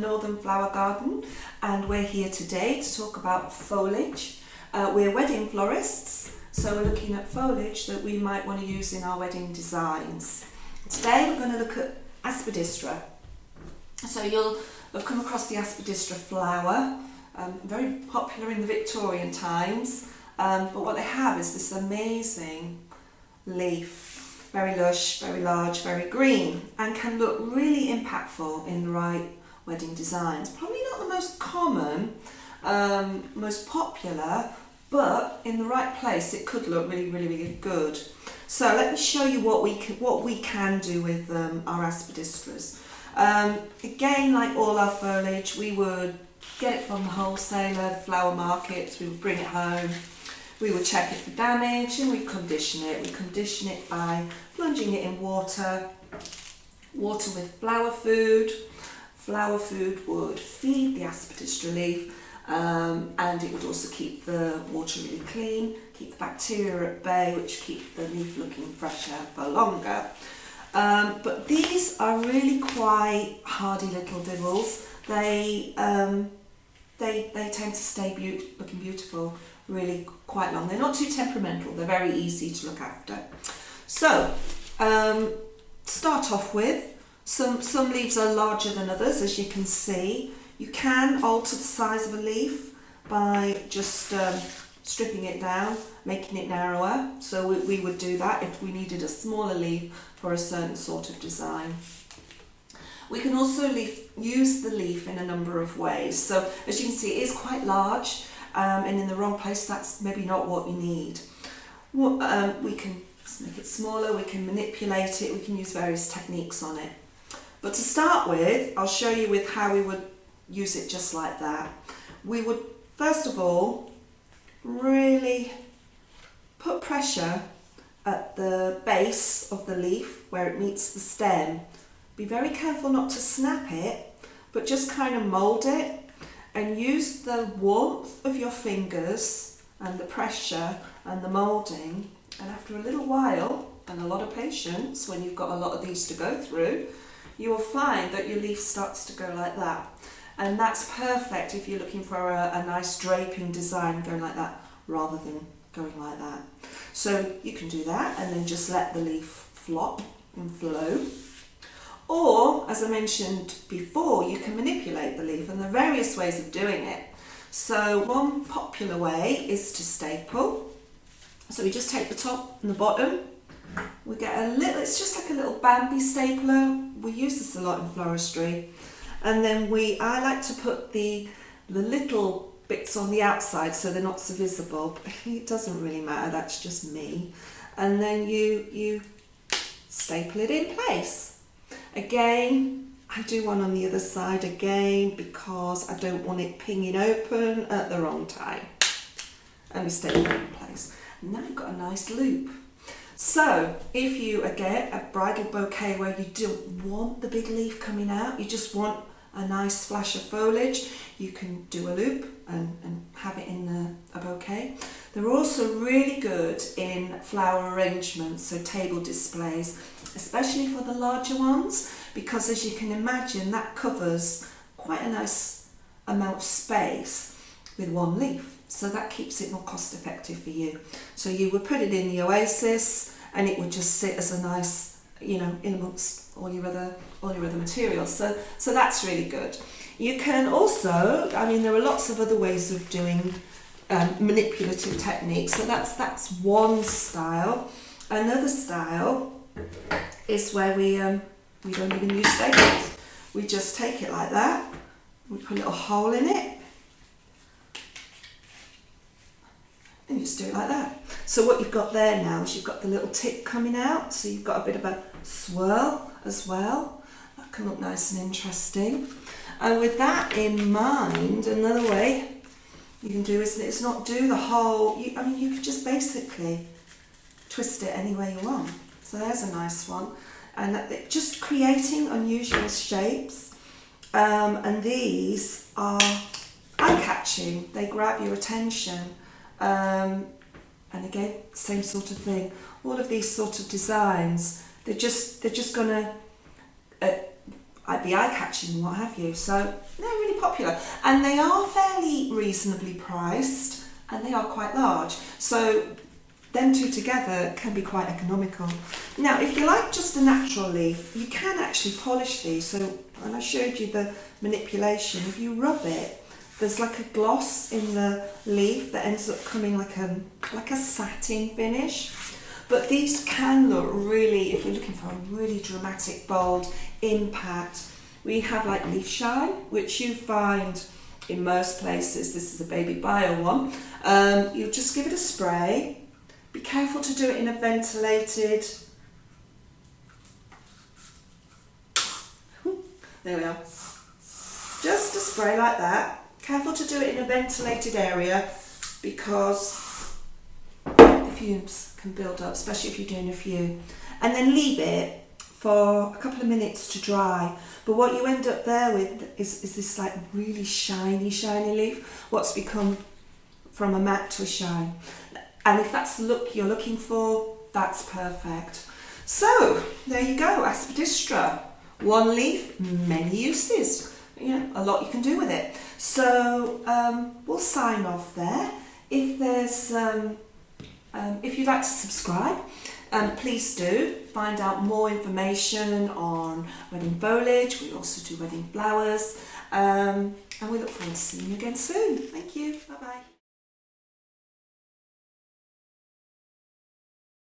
the Northern Flower Garden, and we're here today to talk about foliage. We're wedding florists, so we're looking at foliage that we might want to use in our wedding designs. Today we're going to look at Aspidistra. So you'll have come across the Aspidistra flower, very popular in the Victorian times, but what they have is this amazing leaf. Very lush, very large, very green, and can look really impactful in the right wedding designs. Probably not the most common, most popular, but in the right place it could look really, really, really good. So let me show you what we can do with our Aspidistras. Again, like all our foliage, we would get it from the wholesaler, the flower markets, we would bring it home. We would check it for damage and we condition it. We condition it by plunging it in water with flower food. Flower food would feed the Aspidistra leaf and it would also keep the water really clean, keep the bacteria at bay, which keep the leaf looking fresher for longer. But these are really quite hardy little dibbles. They tend to stay looking beautiful really quite long. They're not too temperamental, they're very easy to look after. So, start off with, some leaves are larger than others, as you can see. You can alter the size of a leaf by just stripping it down, making it narrower. So we would do that if we needed a smaller leaf for a certain sort of design. We can also use the leaf in a number of ways. So as you can see, it is quite large, and in the wrong place, that's maybe not what you need. We can make it smaller, we can manipulate it, we can use various techniques on it. But to start with, I'll show you with how we would use it just like that. We would, first of all, really put pressure at the base of the leaf where it meets the stem. Be very careful not to snap it, but just kind of mould it and use the warmth of your fingers and the pressure and the moulding, and after a little while and a lot of patience, when you've got a lot of these to go through, you will find that your leaf starts to go like that. And that's perfect if you're looking for a nice draping design going like that rather than going like that. So you can do that and then just let the leaf flop and flow. Or, as I mentioned before, you can manipulate the leaf, and there are various ways of doing it. So one popular way is to staple. So we just take the top and the bottom. We get a little, it's just like a little Bambi stapler. We use this a lot in floristry. And then I like to put the little bits on the outside so they're not so visible. But it doesn't really matter, that's just me. And then you staple it in place. Again, I do one on the other side again because I don't want it pinging open at the wrong time. And we staple it in place. And now we've got a nice loop. So if you get a bridal bouquet where you don't want the big leaf coming out, you just want a nice flash of foliage, you can do a loop and have it in a bouquet. They're also really good in flower arrangements, so table displays, especially for the larger ones, because as you can imagine, that covers quite a nice amount of space with one leaf. So that keeps it more cost effective for you. So you would put it in the oasis and it would just sit as a nice, in amongst all your other materials. So that's really good. You can also, there are lots of other ways of doing manipulative techniques. So that's one style. Another style is where we don't even use staples. We just take it like that. We put a little hole in it. And you just do it like that. So what you've got there now is you've got the little tip coming out, so you've got a bit of a swirl as well. That can look nice and interesting. And with that in mind, another way you can do is not do the whole, you could just basically twist it any way you want. So there's a nice one. And just creating unusual shapes. And these are eye-catching. They grab your attention. And again, same sort of thing. All of these sort of designs, they're just going to be eye-catching and what have you. So they're really popular, and they are fairly reasonably priced, and they are quite large. So them two together can be quite economical. Now, if you like just a natural leaf, you can actually polish these. So when I showed you the manipulation, if you rub it, there's like a gloss in the leaf that ends up coming like a satin finish. But these can look really, if you're looking for a really dramatic, bold impact. We have like leaf shine, which you find in most places. This is a Baby Bio one. You'll just give it a spray. Be careful to do it in a ventilated, there we are, just a spray like that. Careful to do it in a ventilated area because the fumes can build up, especially if you're doing a few. And then leave it for a couple of minutes to dry. But what you end up there with is this like really shiny leaf, what's become from a matte to a shine. And if that's the look you're looking for, that's perfect. So there you go, Aspidistra. One leaf, many uses. You know, a lot you can do with it. So we'll sign off there. If there's, if you'd like to subscribe, please do. Find out more information on wedding foliage. We also do wedding flowers, and we look forward to seeing you again soon. Thank you. Bye bye.